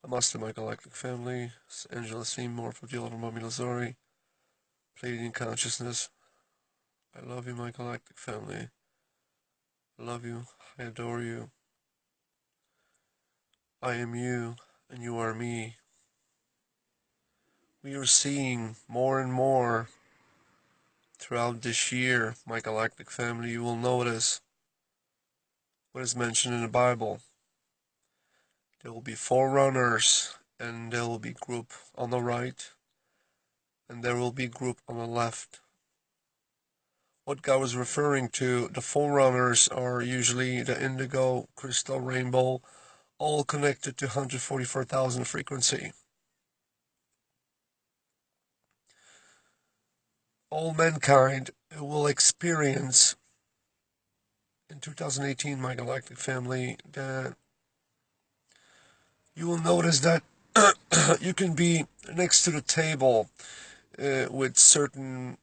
Namaste, my galactic family. It's Angela Sim, Mohrephoh, Mami Lazari, Pleiadian consciousness. I love you, my galactic family. I love you. I adore you. I am you, and you are me. We are seeing more and more throughout this year, my galactic family. You will notice what is mentioned in the Bible. There will be forerunners, and there will be group on the right, and there will be group on the left. What God was referring to, the forerunners are usually the indigo, crystal, rainbow, all connected to 144,000 frequency. All mankind will experience in 2018, my galactic family, that you will notice that you can be next to the table with certain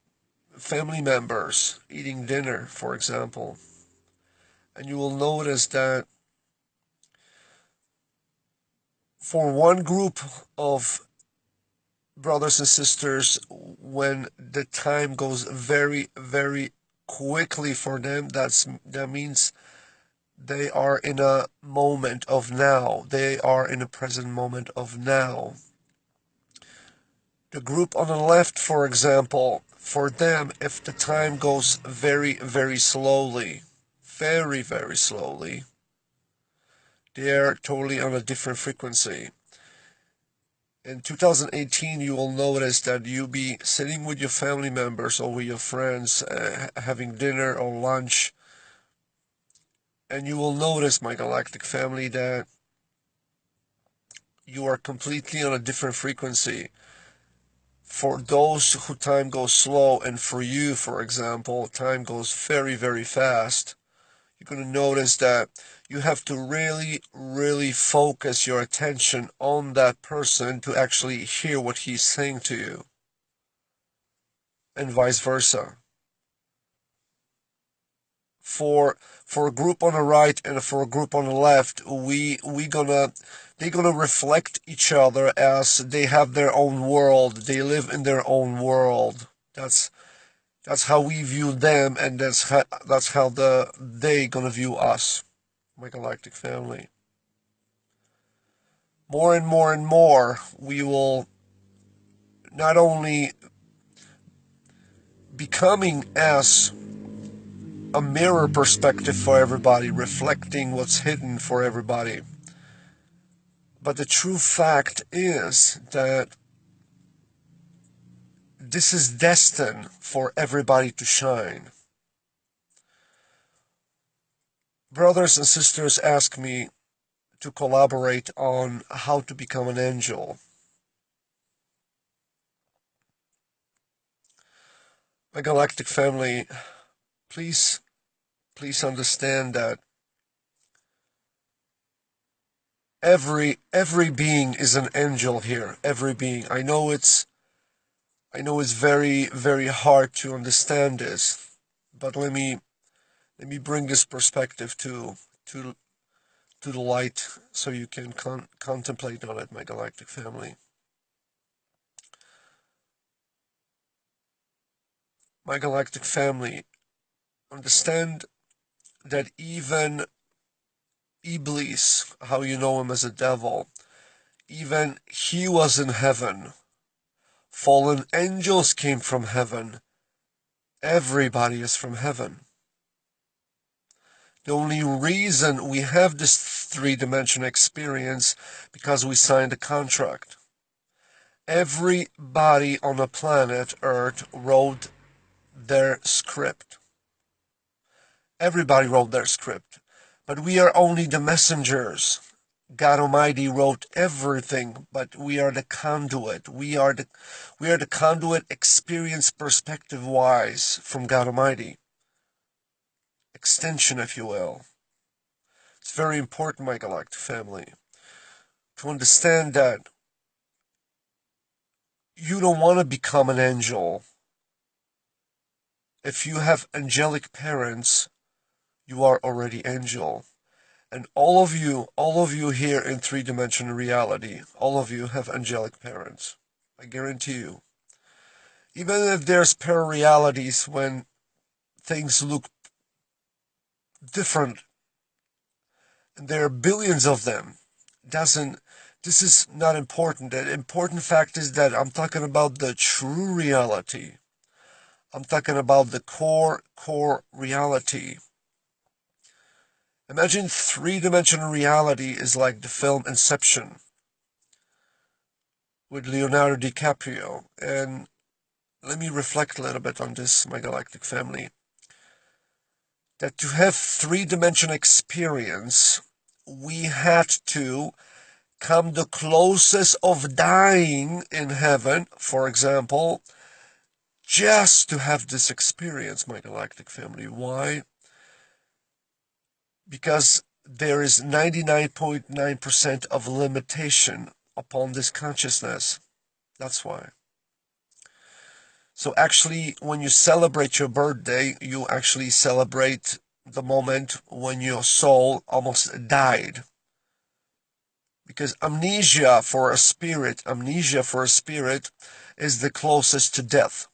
family members eating dinner, for example, and you will notice that for one group of brothers and sisters, when the time goes very, very quickly for them, that means they are in a moment of now. They are in a present moment of now. The group on the left, for example, for them, if the time goes very, very slowly, very, very slowly, they're totally on a different frequency. In 2018, you will notice that you'll be sitting with your family members or with your friends, having dinner or lunch, and you will notice, my galactic family, that you are completely on a different frequency. For those who time goes slow, and for you, for example, time goes very, very fast, you're going to notice that you have to really, really focus your attention on that person to actually hear what he's saying to you, and vice versa. For a group on the right and for a group on the left, they're gonna reflect each other as they have their own world. They live in their own world. That's how we view them, and that's how they gonna view us, my galactic family. More and more and more, we will not only becoming as a mirror perspective for everybody, reflecting what's hidden for everybody. But the true fact is that this is destined for everybody to shine. Brothers and sisters ask me to collaborate on how to become an angel. My galactic family, please understand that every being is an angel here. Every being. I know it's very, very hard to understand this, but let me bring this perspective to the light so you can contemplate on it, my galactic family. My galactic family, understand that even Iblis, how you know him as a devil, even he was in heaven. Fallen angels came from heaven. Everybody is from heaven. The only reason we have this three-dimensional experience because we signed a contract. Everybody on the planet Earth wrote their script. Everybody wrote their script. But we are only the messengers. God Almighty wrote everything, but we are the conduit. We are the conduit, experience perspective wise, from God Almighty. Extension, if you will. It's very important, my galactic family, to understand that you don't want to become an angel. If you have angelic parents, you are already angel. And all of you here in three-dimensional reality, all of you have angelic parents. I guarantee you. Even if there's para-realities when things look different, and there are billions of them, this is not important. The important fact is that I'm talking about the true reality. I'm talking about the core reality. Imagine three-dimensional reality is like the film Inception with Leonardo DiCaprio. And let me reflect a little bit on this, my galactic family. That to have three-dimensional experience, we had to come the closest of dying in heaven, for example, just to have this experience, my galactic family. Why? Because there is 99.9% of limitation upon this consciousness. That's why. So actually, when you celebrate your birthday, you actually celebrate the moment when your soul almost died. Because amnesia for a spirit is the closest to death.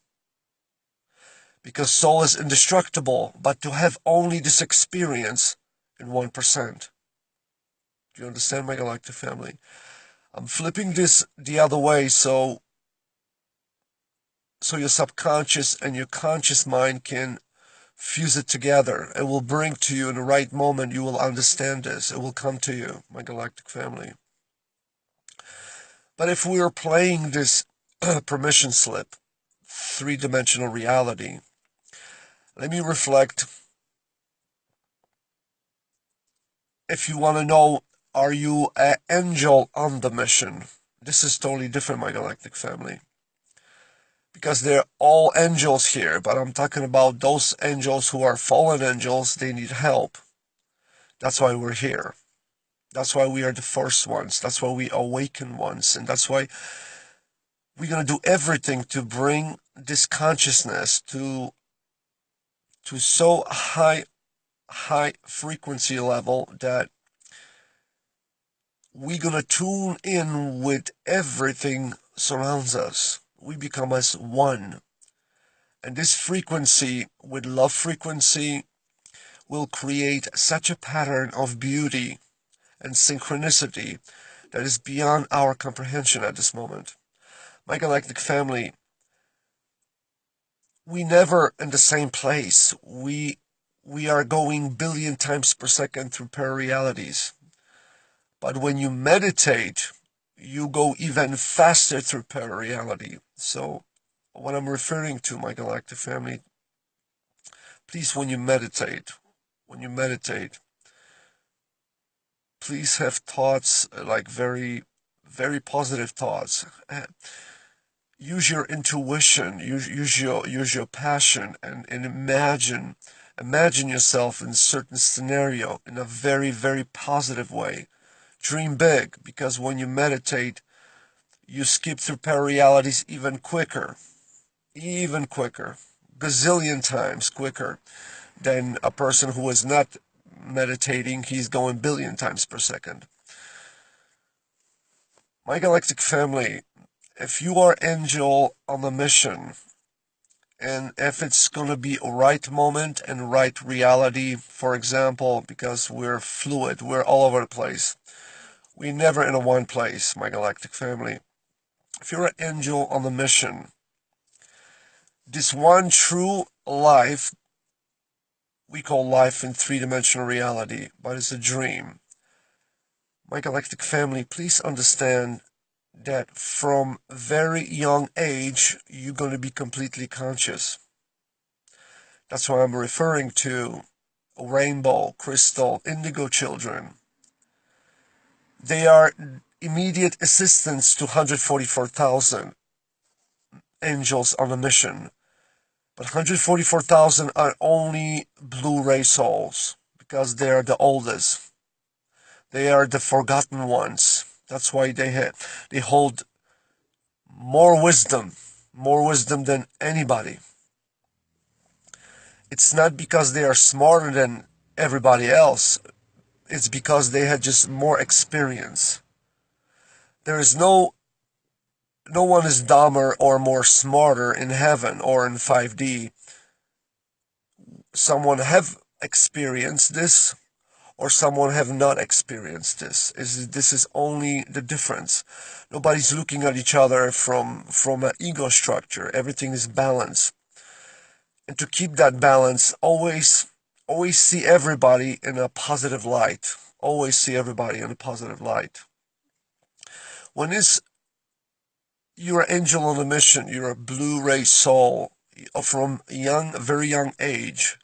Because soul is indestructible, but to have only this experience in 1%. Do you understand, my galactic family? I'm flipping this the other way so your subconscious and your conscious mind can fuse it together. It will bring to you in the right moment. You will understand this. It will come to you, my galactic family. But if we are playing this permission slip, three-dimensional reality, let me reflect. If you want to know, are you an angel on the mission? This is totally different, my galactic family. Because they're all angels here, but I'm talking about those angels who are fallen angels. They need help. That's why we're here. That's why we are the first ones. That's why we awaken ones. And that's why we're going to do everything to bring this consciousness to so high frequency level that we're going to tune in with everything surrounds us. We become as one. And this frequency, with love frequency, will create such a pattern of beauty and synchronicity that is beyond our comprehension at this moment. My galactic family, we never in the same place. We are going billion times per second through pararealities. But when you meditate, you go even faster through parareality. So what I'm referring to, my galactic family, please, when you meditate, please have thoughts like very, very positive thoughts. Use your intuition, use your passion, and imagine yourself in a certain scenario in a very, very positive way. Dream big, because when you meditate, you skip through pararealities even quicker, gazillion times quicker than a person who is not meditating. He's going billion times per second. My galactic family, if you are angel on a mission, and if it's going to be a right moment and right reality, for example, because we're fluid, we're all over the place. We're never in a one place, my galactic family. If you're an angel on a mission, this one true life, we call life in three-dimensional reality, but it's a dream. My galactic family, please understand that from very young age, you're going to be completely conscious. That's why I'm referring to rainbow, crystal, indigo children. They are immediate assistants to 144,000 angels on a mission. But 144,000 are only blue-ray souls because they are the oldest. They are the forgotten ones. That's why they hold more wisdom than anybody. It's not because they are smarter than everybody else. it's because they had just more experience. There is no one is dumber or more smarter in heaven or in 5D. Someone have experienced this or someone have not experienced this. This is only the difference. Nobody's looking at each other from an ego structure. Everything is balanced. And to keep that balance, always see everybody in a positive light. Always see everybody in a positive light. When you're an angel on a mission, you're a blue ray soul from very young age,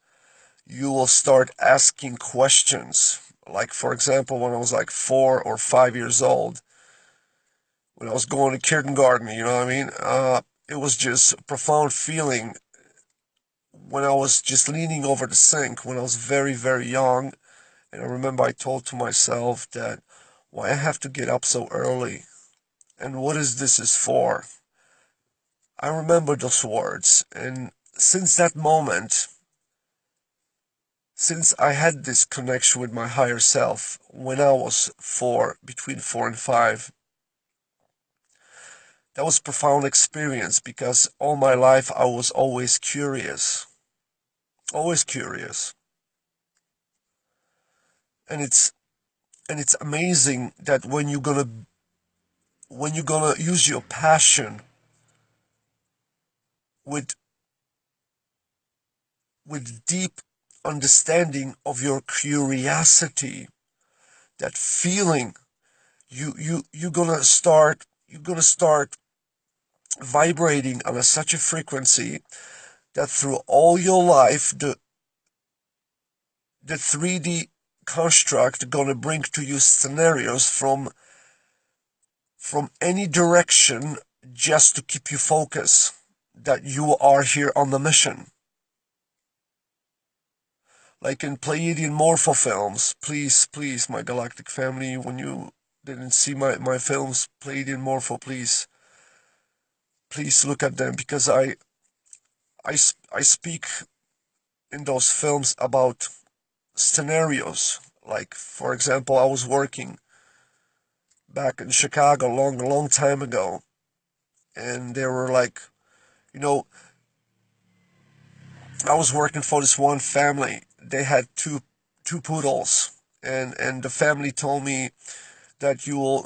you will start asking questions. Like, for example, when I was like 4 or 5 years old, when I was going to kindergarten, you know what I mean? It was just a profound feeling when I was just leaning over the sink when I was very, very young. And I remember I told to myself that, why I have to get up so early? And what is this is for? I remember those words. And since that moment, since I had this connection with my higher self when I was between 4 and 5, that was a profound experience because all my life I was always curious. Always curious. And it's amazing that when you're gonna use your passion with deep understanding of your curiosity, that feeling, you're gonna start vibrating on such a frequency that through all your life the 3D construct gonna bring to you scenarios from any direction just to keep you focused that you are here on the mission. Like in Pleiadian Mohrephoh films, please, my galactic family, when you didn't see my films, Pleiadian Mohrephoh, please look at them because I speak in those films about scenarios. Like, for example, I was working back in Chicago a long time ago, and they were like, you know, I was working for this one family. They had two poodles, and the family told me that you will,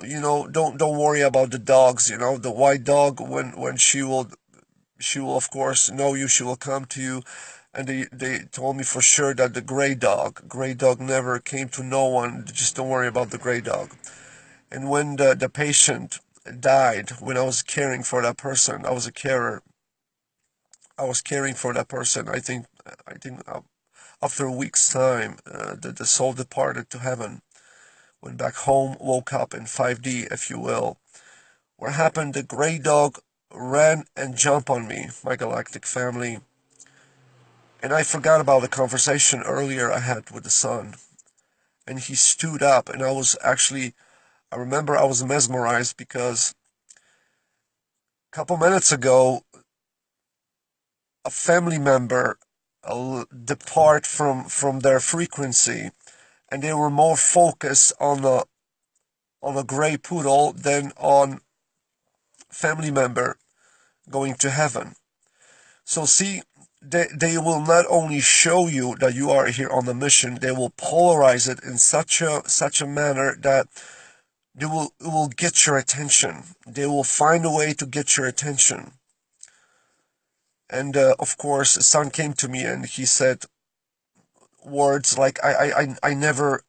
don't worry about the dogs. The white dog, when she will of course know you, she will come to you. And they told me for sure that the gray dog never came to no one. Just don't worry about the gray dog. And when the patient died, when I was caring for that person, I was a carer. I was caring for that person. I think after a week's time, the soul departed to heaven, went back home, woke up in 5D, if you will. What happened? The gray dog ran and jumped on me, my galactic family. And I forgot about the conversation earlier I had with the son. And he stood up, and I remember I was mesmerized because a couple minutes ago, a family member depart from their frequency, and they were more focused on a gray poodle than on family member going to heaven. So see, they will not only show you that you are here on the mission, they will polarize it in such a manner that it will get your attention. They will find a way to get your attention. And of course, the son came to me and he said words like I never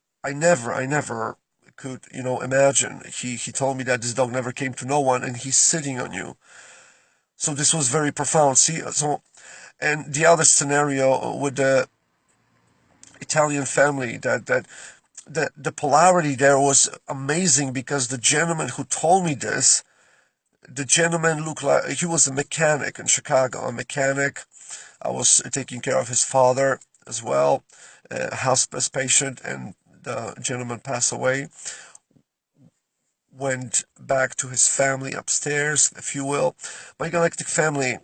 could imagine. He told me that this dog never came to no one and he's sitting on you. So this was very profound. See, and the other scenario with the Italian family, that the polarity there was amazing because the gentleman who told me this, the gentleman looked like he was a mechanic in Chicago, a mechanic. I was taking care of his father as well, a hospice patient, and the gentleman passed away. Went back to his family upstairs, if you will. My galactic family,